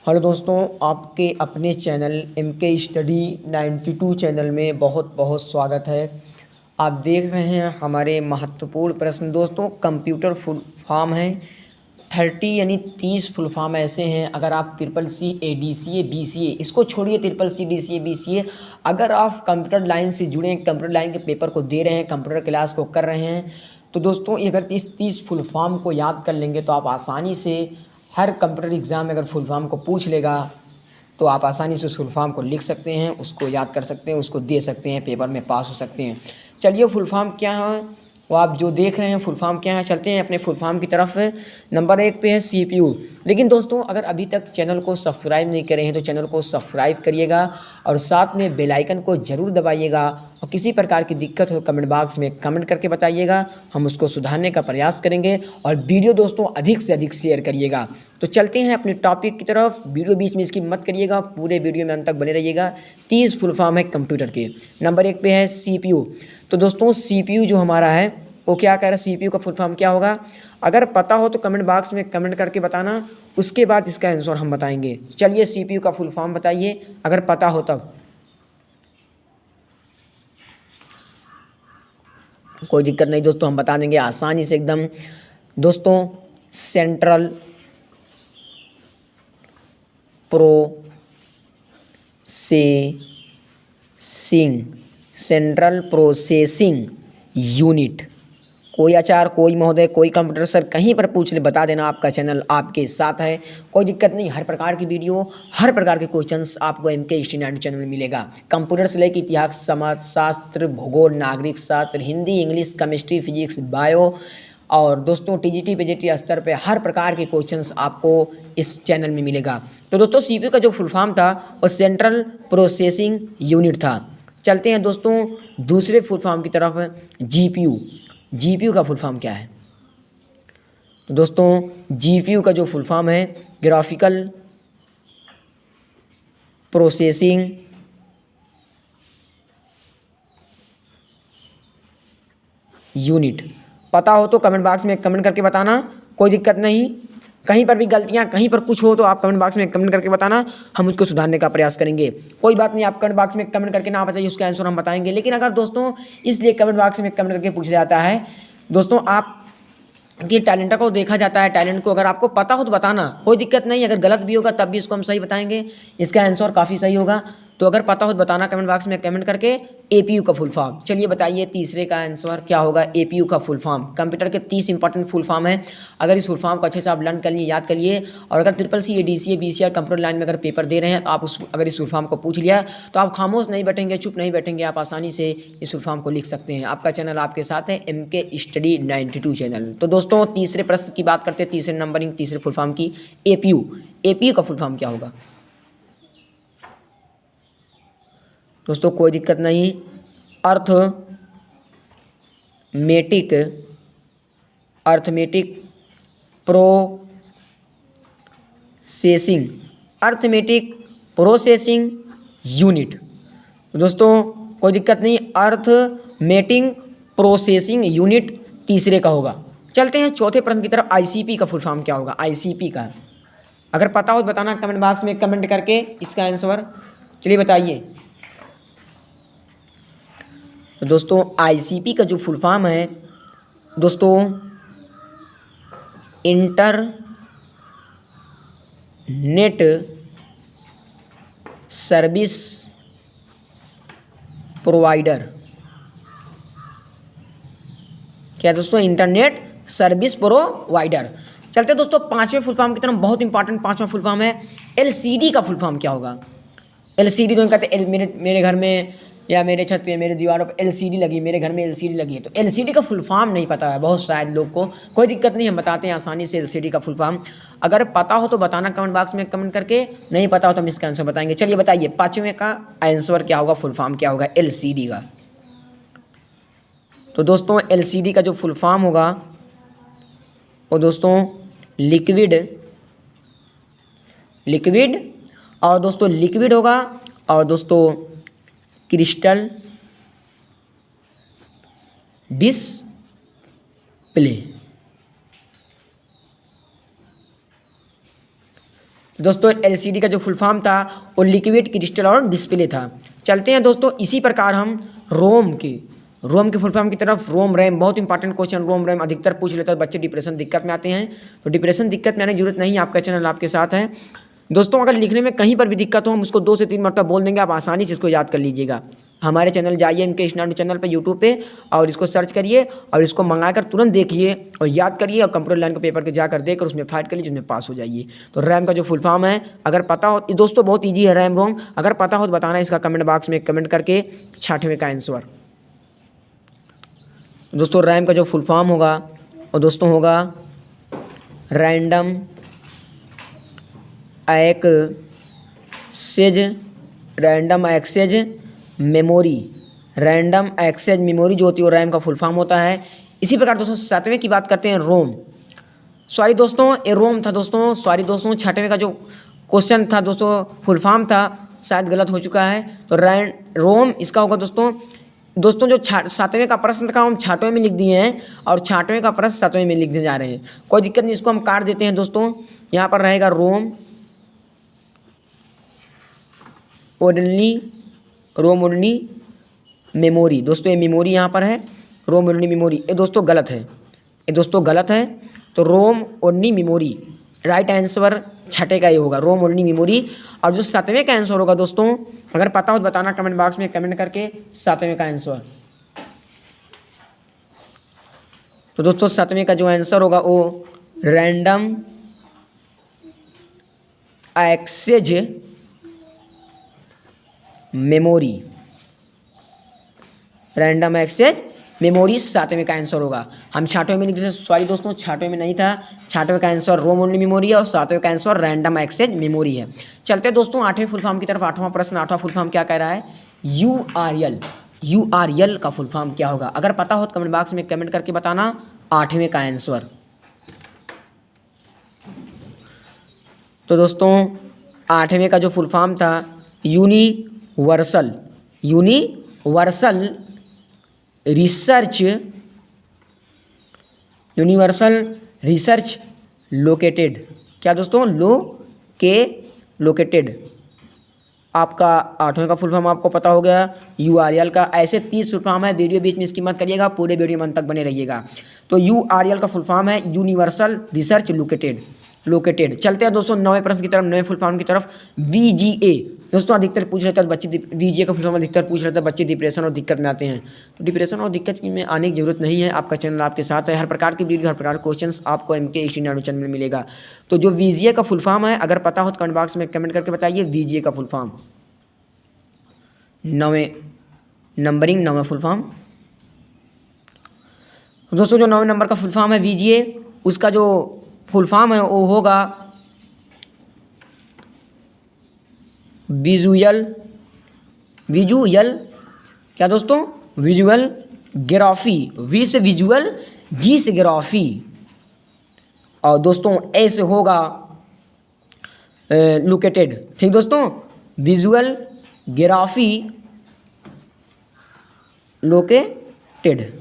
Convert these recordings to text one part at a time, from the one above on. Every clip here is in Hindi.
हेलो दोस्तों, आपके अपने चैनल MK स्टडी 92 चैनल में बहुत बहुत स्वागत है। आप देख रहे हैं हमारे महत्वपूर्ण प्रश्न। दोस्तों, कंप्यूटर फुल फॉर्म है 30 यानी 30 फुल फॉर्म ऐसे हैं। अगर आप CCC ADCA BCA, इसको छोड़िए, CCC DCA BCA, अगर आप कंप्यूटर लाइन से जुड़े हैं, कंप्यूटर लाइन के पेपर को दे रहे हैं, कंप्यूटर क्लास को कर रहे हैं, तो दोस्तों अगर इस 30 फुल फॉर्म को याद कर लेंगे तो आप आसानी से हर कंप्यूटर एग्ज़ाम में अगर फुल फॉर्म को पूछ लेगा तो आप आसानी से उस फुल फॉर्म को लिख सकते हैं, उसको याद कर सकते हैं, उसको दे सकते हैं, पेपर में पास हो सकते हैं। चलिए, फुल फॉर्म क्या है वो आप जो देख रहे हैं, फुल फॉर्म क्या है, चलते हैं अपने फुल फॉर्म की तरफ। नंबर 1 पे है CPU। लेकिन दोस्तों, अगर अभी तक चैनल को सब्सक्राइब नहीं करे हैं तो चैनल को सब्सक्राइब करिएगा और साथ में बेल आइकन को ज़रूर दबाइएगा। और किसी प्रकार की दिक्कत हो कमेंट बॉक्स में कमेंट करके बताइएगा, हम उसको सुधारने का प्रयास करेंगे। और वीडियो दोस्तों अधिक से अधिक शेयर करिएगा। तो चलते हैं अपने टॉपिक की तरफ। वीडियो बीच में इसकी मत करिएगा, पूरे वीडियो में अंत तक बने रहिएगा। 30 फुल फॉर्म है कंप्यूटर के। नंबर 1 पे है CPU। तो दोस्तों CPU जो हमारा है वो क्या कह रहा है, CPU का फुल फॉर्म क्या होगा? अगर पता हो तो कमेंट बॉक्स में कमेंट करके बताना, उसके बाद इसका आंसर हम बताएंगे। चलिए, CPU का फुल फॉर्म बताइए अगर पता हो तब। कोई दिक्कत नहीं दोस्तों, हम बता देंगे आसानी से एकदम। दोस्तों, सेंट्रल प्रोसेसिंग यूनिट। कोई आचार्य, कोई महोदय, कोई कंप्यूटर सर कहीं पर पूछ ले, बता देना, आपका चैनल आपके साथ है। कोई दिक्कत नहीं, हर प्रकार की वीडियो, हर प्रकार के क्वेश्चंस आपको MK स्टडी 92 चैनल में मिलेगा। कंप्यूटर से लेकर इतिहास, समाज शास्त्र, भूगोल, नागरिक शास्त्र, Hindi, English, chemistry, physics, bio, और दोस्तों TGT PGT स्तर पे हर प्रकार के क्वेश्चंस आपको इस चैनल में मिलेगा। तो दोस्तों, CPU का जो फुल फॉर्म था वो सेंट्रल प्रोसेसिंग यूनिट था। चलते हैं दोस्तों दूसरे फुल फॉर्म की तरफ, GPU का फुल फॉर्म क्या है? तो दोस्तों, GPU का जो फुल फॉर्म है ग्राफिकल प्रोसेसिंग यूनिट। पता हो तो कमेंट बॉक्स में कमेंट करके बताना, कोई दिक्कत नहीं। कहीं पर भी गलतियां, कहीं पर कुछ हो तो आप कमेंट बॉक्स में कमेंट करके बताना, हम उसको सुधारने का प्रयास करेंगे। कोई बात नहीं, आप कमेंट बॉक्स में कमेंट करके ना बताइए, उसका आंसर हम बताएंगे। लेकिन अगर दोस्तों इसलिए कमेंट बॉक्स में कमेंट करके पूछा जाता है दोस्तों, आप कि टैलेंट को देखा जाता है, टैलेंट को अगर आपको पता हो तो बताना, कोई दिक्कत नहीं। अगर गलत भी होगा तब भी इसको हम सही बताएंगे, इसका आंसर काफ़ी सही होगा। तो अगर पता हो तो बताना कमेंट बॉक्स में कमेंट करके। APU का फुल फॉर्म, चलिए बताइए तीसरे का आंसर क्या होगा? APU का फुल फॉर्म, कंप्यूटर के 30 इंपॉर्टेंट फुल फॉर्म है। अगर इस फुल फॉर्म को अच्छे से आप लर्न कर लिए, याद कर लिए, और अगर CCC ADCA BCA computer line में अगर पेपर दे रहे हैं तो आप अगर इस फुल फॉर्म को पूछ लिया तो आप खामोश नहीं बैठेंगे, चुप नहीं बैठेंगे, आप आसानी से इस फुल फॉर्म को लिख सकते हैं। आपका चैनल आपके साथ है, MK स्टडी 92 चैनल। तो दोस्तों, तीसरे प्रश्न की बात करते हैं, तीसरे नंबरिंग, तीसरे फुल फॉर्म की, APU का फुल फॉर्म क्या होगा? दोस्तों, कोई दिक्कत नहीं, अर्थमेटिक प्रोसेसिंग यूनिट। दोस्तों, कोई दिक्कत नहीं, अर्थमेटिक प्रोसेसिंग यूनिट तीसरे का होगा। चलते हैं चौथे प्रश्न की तरफ, ICP का फुल फॉर्म क्या होगा? ICP का अगर पता हो तो बताना कमेंट बॉक्स में कमेंट करके इसका आंसर। चलिए बताइए। तो दोस्तों, ICP का जो फुल फॉर्म है दोस्तों, इंटरनेट सर्विस प्रोवाइडर। क्या दोस्तों? Internet service provider. चलते दोस्तों पांचवें फुल फॉर्म की तरफ, बहुत इंपॉर्टेंट पांचवा फुल फॉर्म है LCD का फुल फॉर्म क्या होगा? LCD तो कहते हैं मेरे घर में या मेरे छत पे, मेरे दीवारों पर LCD लगी, मेरे घर में LCD लगी है। तो LCD का फुल फॉर्म नहीं पता है बहुत शायद लोग को, कोई दिक्कत नहीं, हम बताते हैं आसानी से LCD का फुल फॉर्म। अगर पता हो तो बताना कमेंट बॉक्स में कमेंट करके, नहीं पता हो तो हम इसका आंसर बताएंगे। चलिए बताइए पाँचवें का आंसर क्या होगा, फुल फॉर्म क्या होगा LCD का? तो दोस्तों, LCD का जो फुल फॉर्म होगा वो दोस्तों लिक्विड और दोस्तों लिक्विड होगा, और दोस्तों क्रिस्टल डिस्प्ले। दोस्तों LCD का जो फुल फॉर्म था वो लिक्विड क्रिस्टल और डिस्प्ले था। चलते हैं दोस्तों इसी प्रकार हम रोम के फुल फॉर्म की तरफ। रोम रैम बहुत इंपॉर्टेंट क्वेश्चन, रोम रैम अधिकतर पूछ लेता है, बच्चे डिप्रेशन दिक्कत में आते हैं। तो डिप्रेशन दिक्कत में आने की जरूरत नहीं, आपका चैनल आपके साथ है। दोस्तों अगर लिखने में कहीं पर भी दिक्कत हो हम उसको 2 से 3 मरतबा बोल देंगे, आप आसानी से इसको याद कर लीजिएगा। हमारे चैनल जाइए MK स्टडी चैनल पे यूट्यूब पे और इसको सर्च करिए और इसको मंगाकर तुरंत देखिए और याद करिए और कंप्यूटर लाइन के पेपर के जाकर देकर उसमें फाइट कर लीजिए, जिसमें पास हो जाइए। तो रैम का जो फुल फॉर्म है अगर पता हो, दोस्तों बहुत ईजी है रैम रोम, अगर पता हो तो बताना इसका कमेंट बॉक्स में कमेंट करके 6वें का आंसर। दोस्तों रैम का जो फुल फॉर्म होगा वो दोस्तों होगा random access memory. Random access memory जो होती है वो रैम का फुल फॉर्म होता है। इसी प्रकार दोस्तों 7वें की बात करते हैं, रोम। सॉरी दोस्तों ये रोम था दोस्तों, सॉरी दोस्तों 6वें का जो क्वेश्चन था दोस्तों फुल फॉर्म था, शायद गलत हो चुका है। तो रोम इसका होगा दोस्तों जो 7वें का प्रश्न था हम 6वें में लिख दिए हैं और 6वें का प्रश्न 7वें में लिखने जा रहे हैं, कोई दिक्कत नहीं, इसको हम काट देते हैं दोस्तों। यहाँ पर रहेगा रोम ओनली मेमोरी। दोस्तों ये मेमोरी यहाँ पर है, रोम ओनली मेमोरी, ये दोस्तों गलत है, ये दोस्तों गलत है। तो रोम ओनली मेमोरी राइट आंसर 6 का ये होगा, रोम ओनली मेमोरी। और जो 7वें का आंसर होगा दोस्तों अगर पता हो तो बताना कमेंट बॉक्स में कमेंट करके 7वें का आंसर। तो दोस्तों 7वें का जो आंसर होगा वो random access memory, random access memory 7वें का आंसर होगा। हम 6वें में लिखते थे, सॉरी दोस्तों 6वें में नहीं था, 6वें का आंसर रोम ओनली मेमोरी है और 7वें का आंसर रैंडम एक्सेस मेमोरी है। चलते दोस्तों 8वें फुल फॉर्म की तरफ। 8वां प्रश्न, 8वां फुल फॉर्म क्या कह रहा है, URL का फुल फॉर्म क्या होगा, अगर पता हो तो कमेंट बॉक्स में कमेंट करके बताना 8वें का आंसर। तो दोस्तों 8वें का जो फुल फॉर्म था यूनिवर्सल रिसर्च लोकेटेड। क्या दोस्तों, लोकेटेड। आपका 8वें का फुल फॉर्म आपको पता हो गया URL का। ऐसे 30 फुल फॉर्म है, वीडियो बीच में इसकी मत करिएगा, पूरे वीडियो में अंत तक बने रहिएगा। तो URL का फुल फॉर्म है यूनिवर्सल रिसर्च लोकेटेड। चलते हैं दोस्तों 9वें प्रश्न की तरफ, 9वें फुल फॉर्म की तरफ। VGA दोस्तों अधिकतर पूछ रहे थे बच्चे, VGA का फुल फॉर्म अधिकतर पूछ रहे थे बच्चे, डिप्रेशन और दिक्कत में आते हैं। तो डिप्रेशन और दिक्कत में आने की जरूरत नहीं है, आपका चैनल आपके साथ है, हर प्रकार की वीडियो हर प्रकार के क्वेश्चंस आपको MK स्टडी चैनल में मिलेगा। तो जो VGA का फुल फॉर्म है अगर पता हो तो कमेंट बॉक्स में कमेंट करके बताइए VGA का फुल फॉर्म। 9वां फुल फॉर्म दोस्तों, जो 9वें नंबर का फुल फॉर्म है VGA, उसका जो फुल फॉर्म है वो होगा विजुअल क्या दोस्तों, विजुअल ग्राफी। V से विजुअल, G से ग्राफी और दोस्तों A से होगा लोकेटेड। ठीक दोस्तों, विजुअल ग्राफी लोकेटेड।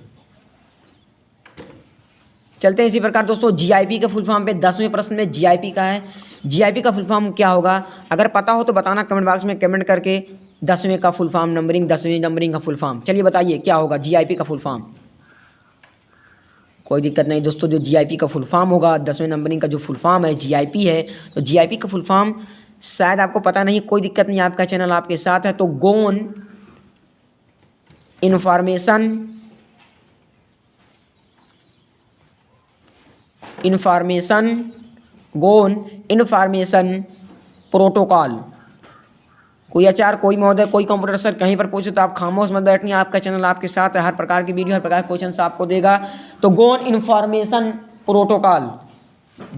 चलते हैं इसी प्रकार दोस्तों GIP के फुल फॉर्म पे। 10वें प्रश्न में GIP का है, GIP का फुल फॉर्म क्या होगा, अगर पता हो तो बताना कमेंट बॉक्स में कमेंट करके 10वें का फुल फॉर्म, 10वीं नंबरिंग का फुल फॉर्म। चलिए बताइए क्या होगा GIP का फुल फॉर्म। कोई दिक्कत नहीं दोस्तों, जो GIP का फुल फॉर्म होगा 10वें नंबरिंग का जो फुल फॉर्म है GIP है। तो GIP का फुल फॉर्म शायद आपको पता नहीं, कोई दिक्कत नहीं, आपका चैनल आपके साथ है। तो गोन इन्फॉर्मेशन प्रोटोकॉल। कोई आचार्य, कोई महोदय, कोई कंप्यूटर सर कहीं पर पूछे तो आप खामोश मत बैठिए, आपका चैनल आपके साथ है, हर प्रकार की वीडियो हर प्रकार के क्वेश्चन आपको देगा। तो गोन इन्फॉर्मेशन प्रोटोकॉल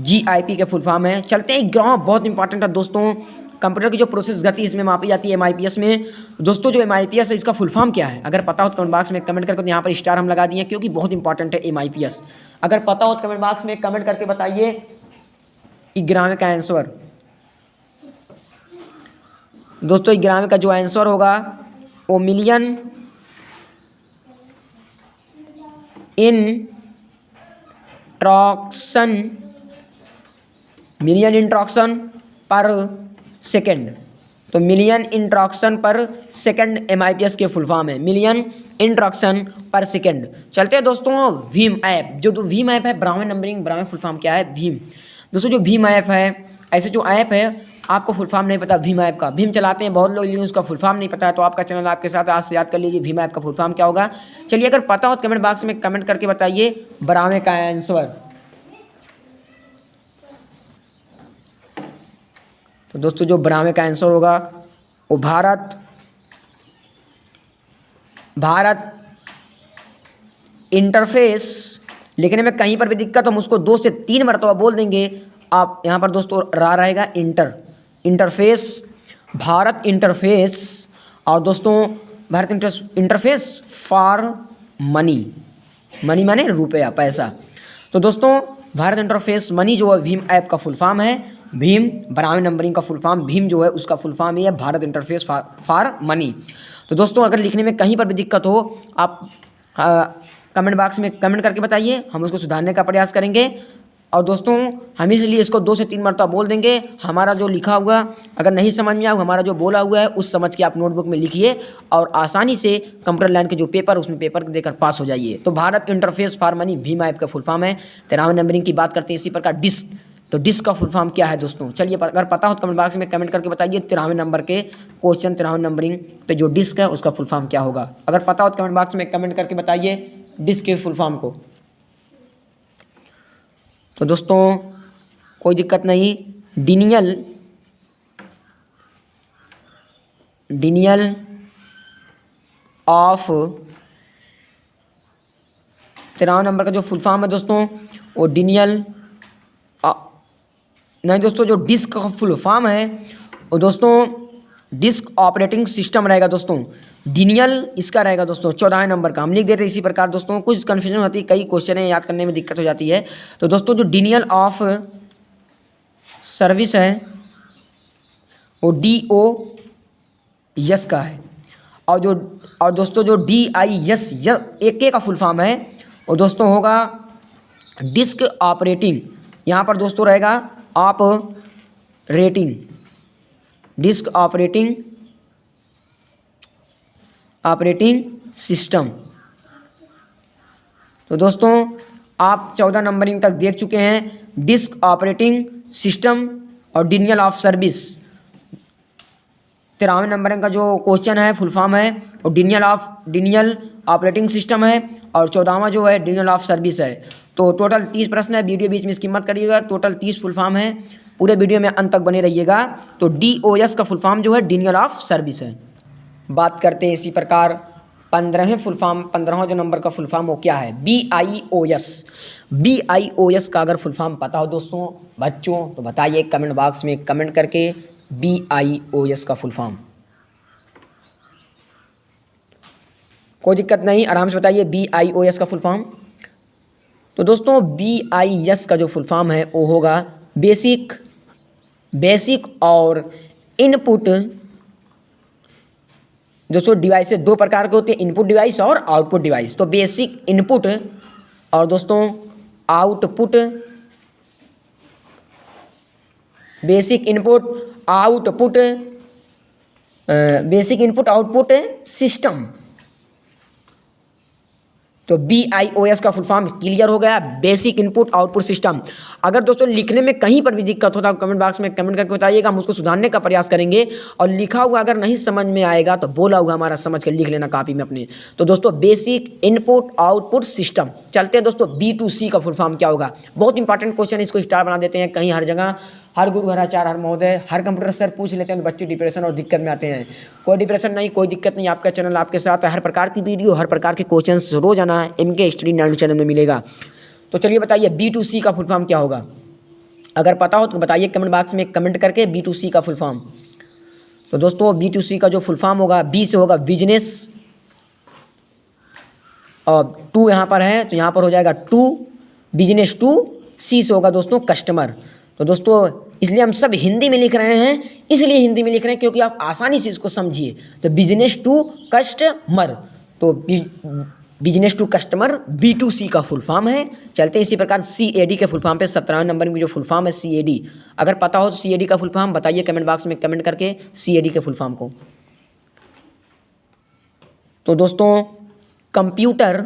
GIP के फुल फॉर्म है। चलते हैं ग्राफ, बहुत इंपॉर्टेंट है दोस्तों, कंप्यूटर की जो प्रोसेस गति इसमें मापी जाती है MIPS में। दोस्तों जो MIPS है इसका फुल फॉर्म क्या है, अगर पता हो तो कमेंट बॉक्स में कमेंट करके, यहाँ पर स्टार हम लगा दिए क्योंकि बहुत इंपॉर्टेंट है MIPS। अगर पता हो तो कमेंट बॉक्स में कमेंट करके बताइए 11वें का आंसर। दोस्तों 11वें का जो आंसर होगा वो मिलियन इंट्रॉक्शन पर सेकेंड। तो मिलियन इंट्रैक्शन पर सेकेंड MIPS के फुल फॉर्म है, मिलियन इंट्रैक्शन पर सेकेंड। चलते हैं दोस्तों भीम ऐप। जो भीम ऐप है, ब्राह्मण नंबरिंग, ब्राह्मण फुल फॉर्म क्या है? भीम। दोस्तों जो भीम ऐप है, ऐसे जो ऐप है आपको फुल फॉर्म नहीं पता भीम ऐप का, भीम चलाते हैं बहुत लोग लेकिन उसका फुल फॉर्म नहीं पता है, तो आपका चैनल आपके साथ आज से याद कर लीजिए भीम ऐप का फुल फॉर्म क्या होगा। चलिए अगर पता हो तो कमेंट बॉक्स में कमेंट करके बताइए ब्राह्मण का आंसर। तो दोस्तों जो ब्राह्मण का आंसर होगा वो भारत इंटरफेस। लिखने में कहीं पर भी दिक्कत हम उसको 2 से 3 मरतबा बोल देंगे। आप यहाँ पर दोस्तों रहेगा इंटरफेस, भारत इंटरफेस। और दोस्तों भारत इंटरफेस फॉर मनी माने रुपया, पैसा। तो दोस्तों भारत इंटरफेस मनी जो है भीम ऐप का फुल फॉर्म है। भीम ब्राह्मण नंबरिंग का फुल फॉर्म भीम जो है उसका फुल फॉर्म ही है भारत इंटरफेस फॉर मनी। तो दोस्तों अगर लिखने में कहीं पर भी दिक्कत हो आप कमेंट बॉक्स में कमेंट करके बताइए, हम उसको सुधारने का प्रयास करेंगे। और दोस्तों हम इसलिए इसको 2 से 3 मरतबा बोल देंगे। हमारा जो लिखा हुआ अगर नहीं समझ में आए, हमारा जो बोला हुआ है उस समझ के आप नोटबुक में लिखिए और आसानी से कंप्यूटर लाइन के जो पेपर उसमें पेपर देकर पास हो जाइए। तो Bharat interface for money Bhim app का फुल फॉर्म है। 13वें नंबरिंग की बात करते हैं इसी प्रकार डिस्क। तो डिस्क का फुल फॉर्म क्या है दोस्तों? चलिए अगर पता हो तो कमेंट बॉक्स में कमेंट करके बताइए 13वें नंबर के क्वेश्चन 13वें नंबरिंग पे जो डिस्क है उसका फुल फॉर्म क्या होगा। अगर पता हो तो कमेंट बॉक्स में कमेंट करके बताइए डिस्क के फुल फॉर्म को। तो दोस्तों कोई दिक्कत नहीं, डिनियल ऑफ 13वें नंबर का जो फुल फॉर्म है दोस्तों वो नहीं दोस्तों, जो डिस्क का फुल फॉर्म है वो दोस्तों डिस्क ऑपरेटिंग सिस्टम रहेगा दोस्तों। डिनियल इसका रहेगा दोस्तों 14वें नंबर का, हम लिख देते हैं इसी प्रकार। दोस्तों कुछ कन्फ्यूजन होती है, कई क्वेश्चन है याद करने में दिक्कत हो जाती है। तो दोस्तों जो डिनियल ऑफ सर्विस है वो DOS का है। और दोस्तों जो DIS एक का फुल फॉर्म है वो दोस्तों होगा डिस्क ऑपरेटिंग। यहाँ पर दोस्तों रहेगा डिस्क ऑपरेटिंग सिस्टम। तो दोस्तों आप 14 नंबरिंग तक देख चुके हैं डिस्क ऑपरेटिंग सिस्टम और डिनियल ऑफ सर्विस। 13वें नंबरिंग का जो क्वेश्चन है फुल फॉर्म है और डिनियल ऑपरेटिंग सिस्टम है और 14वां जो है डिनियल ऑफ सर्विस है। तो टोटल 30 प्रश्न है, वीडियो बीच में इसकी मत करिएगा, टोटल 30 फुल फॉर्म है। पूरे वीडियो में अंत तक बने रहिएगा। तो DOS का फुल फॉर्म जो है डिनियल ऑफ सर्विस है। बात करते हैं इसी प्रकार 15वां जो नंबर का फुल फॉर्म वो क्या है? BIOS का अगर फुल फॉर्म पता हो दोस्तों बच्चों तो बताइए कमेंट बॉक्स में कमेंट करके BIOS का फुल फॉर्म। कोई दिक्कत नहीं, आराम से बताइए BIOS का फुल फॉर्म। तो दोस्तों BIS का जो फुल फॉर्म है वो होगा बेसिक और इनपुट। दोस्तों डिवाइस 2 प्रकार के होते हैं, इनपुट डिवाइस और आउटपुट डिवाइस। तो बेसिक इनपुट और दोस्तों output, basic input output system. तो BIOS का फुल फॉर्म क्लियर हो गया, बेसिक इनपुट आउटपुट सिस्टम। अगर दोस्तों लिखने में कहीं पर भी दिक्कत होता है कमेंट बॉक्स में कमेंट करके बताइएगा, हम उसको सुधारने का प्रयास करेंगे। और लिखा हुआ अगर नहीं समझ में आएगा तो बोला हुआ हमारा समझ कर लिख लेना कॉपी में अपने। तो दोस्तों बेसिक इनपुट आउटपुट सिस्टम। चलते हैं दोस्तों B2C का फुल फॉर्म क्या होगा। बहुत इंपॉर्टेंट क्वेश्चन, इसको स्टार बना देते हैं। कहीं हर जगह हर गुरु हर आचार्य हर महोदय हर कंप्यूटर सर पूछ लेते हैं, तो बच्चे डिप्रेशन और दिक्कत में आते हैं। कोई डिप्रेशन नहीं, कोई दिक्कत नहीं, आपका चैनल आपके साथ है। हर प्रकार की वीडियो हर प्रकार के क्वेश्चंस रोजाना MK स्टडी 92 चैनल में मिलेगा। तो चलिए बताइए B2C का फुल फॉर्म क्या होगा। अगर पता हो तो बताइए कमेंट बॉक्स में कमेंट करके B2C का फुल फॉर्म। तो दोस्तों B2C का जो फुल फॉर्म होगा B से होगा बिजनेस और 2 यहाँ पर है तो यहाँ पर हो जाएगा 2 बिजनेस 2। C से होगा दोस्तों कस्टमर। तो दोस्तों इसलिए हम सब हिंदी में लिख रहे हैं, इसलिए हिंदी में लिख रहे हैं क्योंकि आप आसानी से इसको समझिए। तो बिजनेस 2 कस्टमर। तो बिजनेस टू कस्टमर B2C का फुल फॉर्म है। चलते हैं इसी प्रकार CAD के फुल फॉर्म पे 17वें नंबर में जो फुल फॉर्म है CAD, अगर पता हो तो CAD का फुल फॉर्म बताइए कमेंट बॉक्स में कमेंट करके CAD के फुल फॉर्म को। तो दोस्तों कंप्यूटर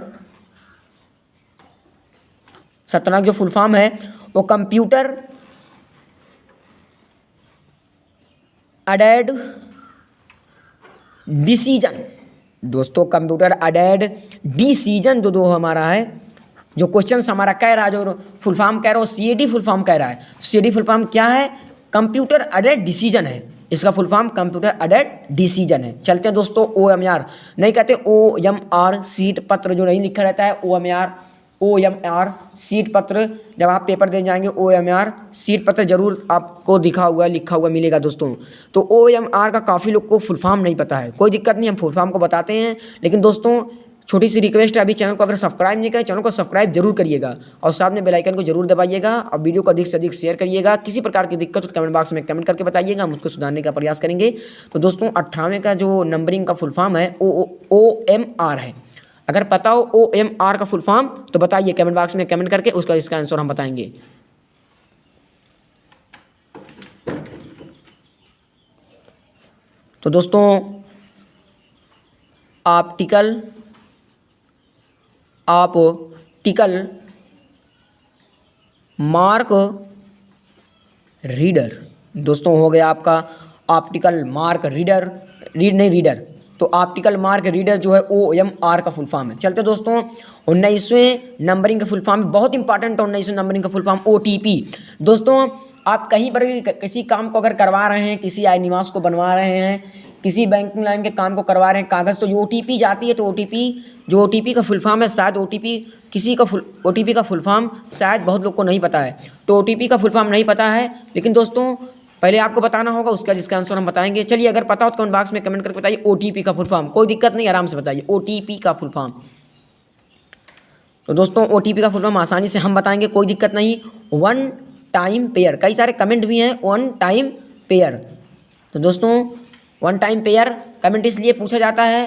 17 जो फुल फॉर्म है वो कंप्यूटर एडेड डिसीजन। दोस्तों कंप्यूटर एडेड डिसीजन जो हमारा है, जो क्वेश्चन हमारा कह रहा है, जो फुल फॉर्म कह रहा है वो CAD फुल फॉर्म कह रहा है। CAD फुल फॉर्म क्या है? कंप्यूटर एडेड डिसीजन है। इसका full form computer aided decision है। चलते हैं दोस्तों OMR, नहीं कहते OMR सीट पत्र जो नहीं लिखा रहता है, OMR सीट पत्र, जब आप पेपर देने जाएंगे OMR सीट पत्र जरूर आपको लिखा हुआ मिलेगा दोस्तों। तो OMR का काफ़ी लोग को फुल फॉर्म नहीं पता है, कोई दिक्कत नहीं, हम फुल फॉर्म को बताते हैं। लेकिन दोस्तों छोटी सी रिक्वेस्ट है, अभी चैनल को अगर सब्सक्राइब नहीं करें, चैनल को सब्सक्राइब जरूर करिएगा और साथ में बेल आइकन को जरूर दबाइएगा और वीडियो को अधिक से अधिक शेयर करिएगा। किसी प्रकार की दिक्कत हो तो कमेंट बॉक्स में कमेंट करके बताइएगा, हम उसको सुधारने का प्रयास करेंगे। तो दोस्तों 18वें का जो नंबरिंग का फुल फॉर्म है OMR है। अगर पता हो OMR का फुल फॉर्म तो बताइए कमेंट बॉक्स में कमेंट करके, उसका इसका आंसर हम बताएंगे। तो दोस्तों ऑप्टिकल मार्क रीडर, दोस्तों हो गया आपका ऑप्टिकल मार्क रीडर, रीडर। तो ऑप्टिकल मार्क रीडर जो है OMR का फुल फॉर्म है। चलते दोस्तों 19वें नंबरिंग का फुल फॉर्म बहुत इंपॉर्टेंट है। 19वें नंबरिंग का फुल फॉर्म OTP। दोस्तों आप कहीं पर भी किसी काम को अगर करवा रहे हैं, किसी आय निवास को बनवा रहे हैं, किसी बैंकिंग लाइन के काम को करवा रहे हैं, कागज़, तो जो OTP जाती है, तो OTP का फुल फॉर्म है, शायद OTP का फुल फॉर्म शायद बहुत लोग को नहीं पता है। तो OTP का फुल फॉर्म नहीं पता है, लेकिन दोस्तों पहले आपको बताना होगा, उसका जिसका आंसर हम बताएंगे। चलिए अगर पता हो तो कमेंट बॉक्स में कमेंट करके बताइए OTP का फुल फॉर्म, कोई दिक्कत नहीं, आराम से बताइए OTP का फुल फॉर्म। तो दोस्तों OTP का फुल फॉर्म आसानी से हम बताएंगे, कोई दिक्कत नहीं। वन टाइम पेयर, कई सारे कमेंट भी हैं वन टाइम पेयर। तो दोस्तों वन टाइम पेयर कमेंट इसलिए पूछा जाता है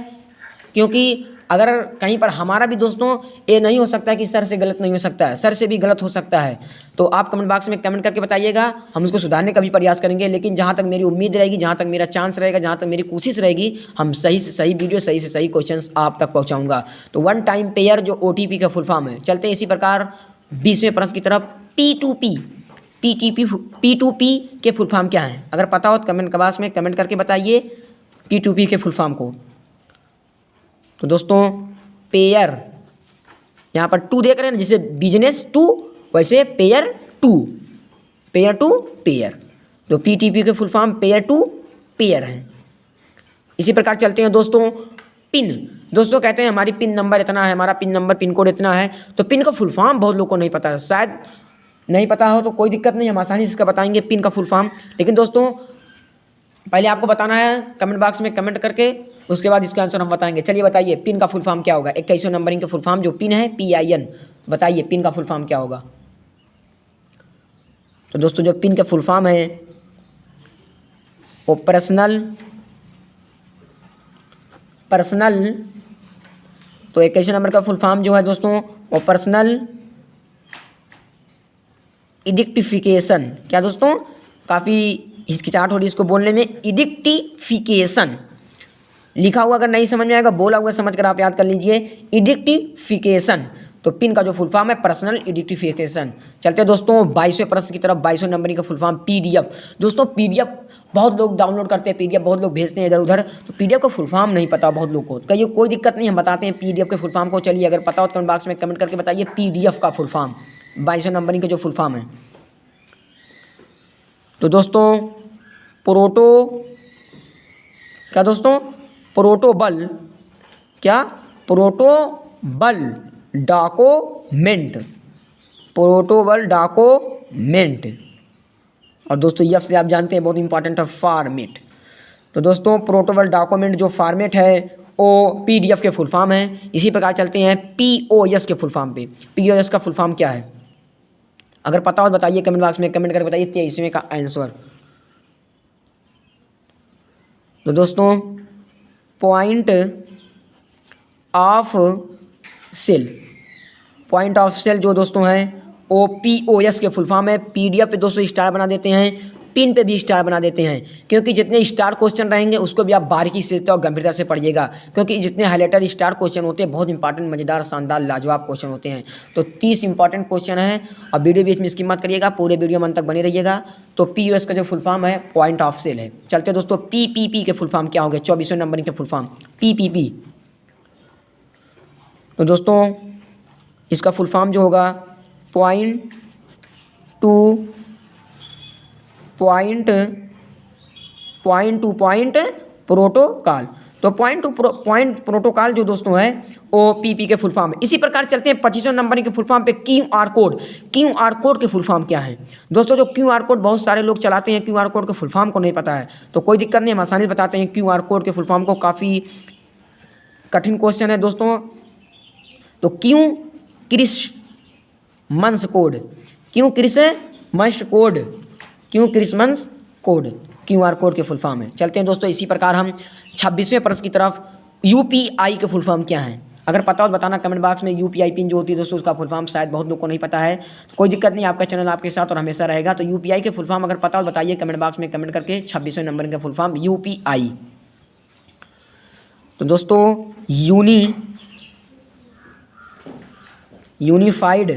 क्योंकि अगर कहीं पर हमारा भी दोस्तों ये नहीं हो सकता है कि सर से गलत नहीं हो सकता है, सर से भी गलत हो सकता है। तो आप कमेंट बॉक्स में कमेंट करके बताइएगा, हम उसको सुधारने का भी प्रयास करेंगे। लेकिन जहाँ तक मेरी उम्मीद रहेगी, जहाँ तक मेरा चांस रहेगा, जहाँ तक मेरी कोशिश रहेगी, हम सही से सही वीडियो, सही से सही क्वेश्चन आप तक पहुँचाऊँगा। तो वन टाइम पेयर जो OTP का फुल फॉर्म है। चलते हैं इसी प्रकार 20वें प्रश्न की तरफ। P2P के फुल फॉर्म क्या है? अगर पता हो तो कमेंट बॉक्स में कमेंट करके बताइए P2P के फुल फॉर्म को। तो दोस्तों पेयर, यहाँ पर टू देख रहे हैं, जैसे बिजनेस टू वैसे पेयर टू पेयर। तो P2P के full form peer to peer है। इसी प्रकार चलते हैं दोस्तों पिन। दोस्तों कहते हैं हमारी पिन नंबर इतना है, हमारा पिन नंबर पिन कोड इतना है। तो पिन का फुल फॉर्म बहुत लोगों को नहीं पता है, शायद नहीं पता हो तो कोई दिक्कत नहीं, हम आसानी से इसका बताएंगे पिन का फुल फॉर्म। लेकिन दोस्तों पहले आपको बताना है कमेंट बॉक्स में कमेंट करके, उसके बाद इसका आंसर हम बताएंगे। चलिए बताइए पिन का फुल फॉर्म क्या होगा? 21वें नंबरिंग का फुल फॉर्म जो पिन है PIN, बताइए पिन का फुल फॉर्म क्या होगा? तो दोस्तों जो पिन का फुल फॉर्म है वो पर्सनल, तो 21वें नंबर का फुल फॉर्म जो है दोस्तों वो पर्सनल इडिक्टिफिकेशन। क्या दोस्तों? काफ़ी हिचकिचाहट हो रही है इसको बोलने में। इडिक्टिफिकेशन लिखा हुआ अगर नहीं समझ में आएगा, बोला हुआ समझ कर आप याद कर लीजिए, इडिक्टिफिकेशन। तो पिन का जो फुल फॉर्म है पर्सनल इडिक्टिफिकेशन। चलते हैं दोस्तों 22वें प्रश्न की तरफ। 22वें नंबरिंग का फुल फॉर्म PDF। दोस्तों PDF बहुत लोग डाउनलोड करते हैं, PDF बहुत लोग भेजते हैं इधर उधर, तो PDF का फुल फॉर्म नहीं पता बहुत लोग को। कहिए कोई दिक्कत नहीं, हम बताते हैं PDF के फुल फॉर्म को। चलिए अगर पता हो तो कमेंट बॉक्स में कमेंट करके बताइए PDF का फुल फॉर्म, 22वें नंबरिंग का जो फुल फॉर्म है। तो दोस्तों प्रोटोबल डॉक्यूमेंट। और दोस्तों F से आप जानते हैं बहुत इंपॉर्टेंट है फॉर्मेट। तो दोस्तों प्रोटोबल डॉक्यूमेंट जो फॉर्मेट है वो PDF के फुल फॉर्म है। इसी प्रकार चलते हैं POS के फुल फॉर्म पे। POS का फुल फॉर्म क्या है? अगर पता हो बताइए कमेंट बॉक्स में कमेंट करके बताइए 23वें का आंसर। तो दोस्तों point of sale. Point of sale जो दोस्तों है OPOS के फुल फॉर्म है। PDF पे दोस्तों स्टार बना देते हैं, पिन पे भी स्टार बना देते हैं, क्योंकि जितने स्टार क्वेश्चन रहेंगे उसको भी आप बारीकी से और गंभीरता से पढ़िएगा, क्योंकि जितने हाईलाइटर स्टार क्वेश्चन होते हैं बहुत इंपॉर्टेंट, मजेदार, शानदार, लाजवाब क्वेश्चन होते हैं। तो 30 इंपॉर्टेंट क्वेश्चन है और वीडियो बीच में स्किप मत करिएगा, पूरे वीडियो में अंत तक बने रहिएगा। तो POS का जो फुल फॉर्म है पॉइंट ऑफ सेल है। चलते दोस्तों PPP के फुल फॉर्म क्या होंगे, 24वें नंबर के फुल फॉर्म PPP। तो दोस्तों इसका फुल फॉर्म जो होगा पॉइंट टू पॉइंट प्रोटोकॉल। तो पॉइंट टू पॉइंट प्रोटोकॉल जो दोस्तों है OPP के फुल फॉर्म है। इसी प्रकार चलते हैं 25वें नंबर के फुल फॉर्म पे QR कोड। QR कोड के फुल फॉर्म क्या है दोस्तों? जो QR कोड बहुत सारे लोग चलाते हैं, QR कोड के फुल फॉर्म को नहीं पता है, तो कोई दिक्कत नहीं, हम आसानी से बताते हैं QR कोड के फुल फॉर्म को। काफ़ी कठिन क्वेश्चन है दोस्तों। तो Christmas code, Christmas code QR code के फुल फॉर्म है। चलते हैं दोस्तों इसी प्रकार हम 26वें प्रश्न की तरफ। UPI के फुल फॉर्म क्या है? अगर पता हो बताना कमेंट बॉक्स में। UPI पिन जो होती है दोस्तों उसका फुल फॉर्म शायद बहुत लोग को नहीं पता है, तो कोई दिक्कत नहीं, आपका चैनल आपके साथ और हमेशा रहेगा। तो UPI के फुल फॉर्म अगर पता हो बताइए कमेंट बॉक्स में कमेंट करके। 26वें नंबर का फुल फॉर्म UPI। तो दोस्तों यूनिफाइड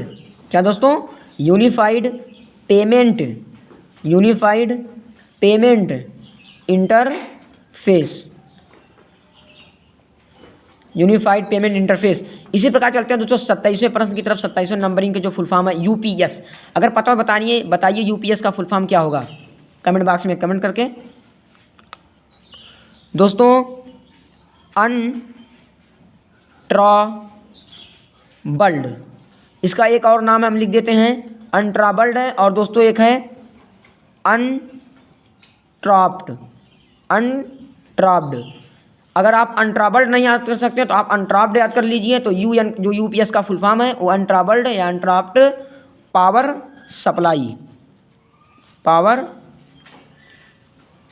क्या दोस्तों? Unified payment interface, unified payment interface. इसी प्रकार चलते हैं दोस्तों 27वें प्रश्न की तरफ। 27वें नंबरिंग के जो फुल फॉर्म है UPS। अगर पता हो बताइए UPS का फुल फॉर्म क्या होगा, कमेंट बॉक्स में कमेंट करके। दोस्तों अनट्रबल्ड, इसका एक और नाम हम लिख देते हैं अनट्रबल्ड है, और दोस्तों एक है अनट्रैप्ड। अगर आप अनट्रबल्ड नहीं याद कर सकते तो आप अनट्रैप्ड याद कर लीजिए। तो जो UPS का फुल फॉर्म है वो अनट्रबल्ड या अनट्रैप्ड पावर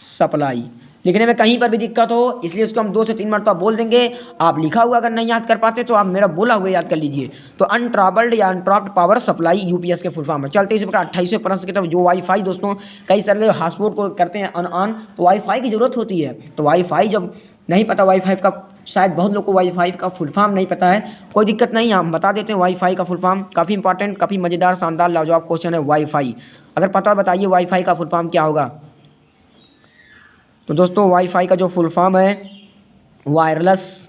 सप्लाई। लिखने में कहीं पर भी दिक्कत हो इसलिए इसको हम 2 से 3 मरतबा बोल देंगे। आप लिखा हुआ अगर नहीं याद कर पाते तो आप मेरा बोला हुआ याद कर लीजिए। तो अनट्रबल्ड या अनट्रैप्ड पावर सप्लाई UPS के फुल फॉर्म है। चलते इसी प्रकार 28वें प्रश्न की तरफ। जो वाईफाई दोस्तों कई सारे लोग हॉटस्पॉट को करते हैं ऑन, तो वाईफाई की ज़रूरत होती है। तो वाईफाई जब नहीं पता वाईफाई का, शायद बहुत लोग को वाईफाई का फुल फॉर्म नहीं पता है, कोई दिक्कत नहीं, हम बता देते हैं वाईफाई का फुल फॉर्म। काफ़ी इंपॉर्टेंट, काफ़ी मज़ेदार, शानदार, लाजवाब क्वेश्चन है वाईफाई। अगर पता हो बताइए वाईफाई का फुल फॉर्म क्या होगा। तो दोस्तों वाईफाई का जो फुल फॉर्म है वायरलेस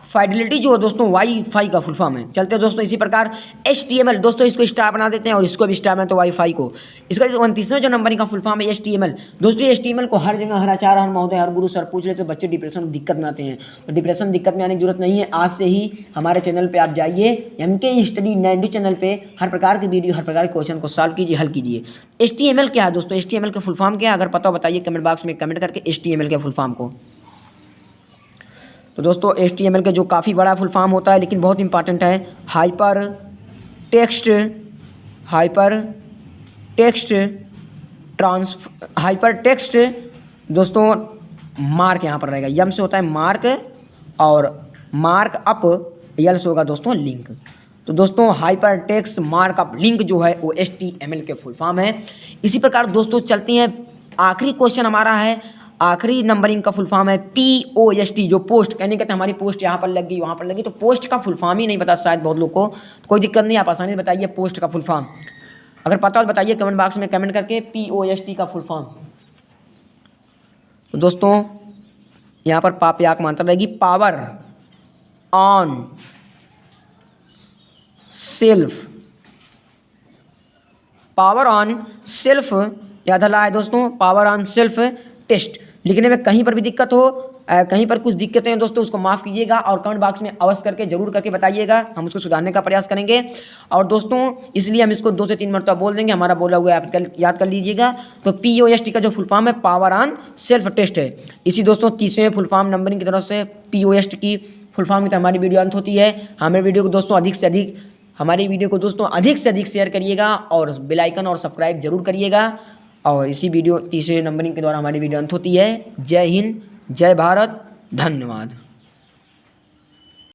फाइडेलिटी जो दोस्तों वाईफाई का फुल फॉर्म है। चलते हैं दोस्तों इसी प्रकार HTML। दोस्तों इसको स्टार बना देते हैं और इसको भी स्टार बनाते हैं वाईफाई को। इसका जो 29वें जो नंबर का फुल फॉर्म है HTML। दोस्तों HTML को हर जगह, हर आचार्य, हर महोदय, हर गुरु सर पूछ रहे तो बच्चे डिप्रेशन में दिक्कत में आते हैं। तो डिप्रेशन दिक्कत में आने की जरूरत नहीं है। आज से ही हमारे चैनल पर आप जाइए, MK स्टडी 92 चैनल पर हर प्रकार की वीडियो, हर प्रकार के क्वेश्चन को सॉल्व कीजिए, हल कीजिए। HTML क्या है दोस्तों? HTML का फुल फॉर्म क्या है? अगर पता हो बताइए कमेंट बॉक्स में कमेंट करके HTML के फुल फॉर्म को। तो दोस्तों HTML के जो काफ़ी बड़ा फुल फॉर्म होता है लेकिन बहुत इंपॉर्टेंट है, हाइपर टेक्स्ट दोस्तों मार्क यहाँ पर रहेगा, यम से होता है मार्क और मार्क अप, यल से होगा दोस्तों लिंक। तो दोस्तों हाइपर टेक्स्ट मार्कअप लिंक जो है वो HTML के फुल फॉर्म है। इसी प्रकार दोस्तों चलते हैं, आखिरी क्वेश्चन हमारा है, आखिरी नंबरिंग का फुल फॉर्म है POST। जो पोस्ट, कहने कहते हमारी पोस्ट यहाँ पर लग गई, वहाँ पर लगी, तो पोस्ट का फुल फॉर्म ही नहीं पता शायद बहुत लोग को। कोई दिक्कत नहीं, आप आसानी से बताइए पोस्ट का फुल फॉर्म। अगर पता हो बताइए कमेंट बॉक्स में कमेंट करके POST का फुल फॉर्म। तो दोस्तों यहाँ पर पापयाक मात्रा रहेगी पावर ऑन सेल्फ याद हला है दोस्तों, पावर ऑन सेल्फ टेस्ट। लिखने में कहीं पर भी दिक्कत हो, कहीं पर कुछ दिक्कतें हैं दोस्तों उसको माफ़ कीजिएगा और कमेंट बॉक्स में अवश्य करके जरूर करके बताइएगा, हम उसको सुधारने का प्रयास करेंगे। और दोस्तों इसलिए हम इसको 2 से 3 मरतबा बोल देंगे, हमारा बोला हुआ आप याद कर लीजिएगा। तो POST का जो फुल फॉर्म है पावर ऑन सेल्फ टेस्ट है। इसी दोस्तों 30वें फुल फॉर्म नंबरिंग की तरफ से POST की फुल फॉर्म की तरह हमारी वीडियो अंत होती है। हमारे वीडियो को दोस्तों अधिक से अधिक शेयर करिएगा और बेल आइकन और सब्सक्राइब जरूर करिएगा। और इसी वीडियो तीसरे नंबरिंग के द्वारा हमारी वीडियो अंत होती है। जय हिंद, जय भारत, धन्यवाद।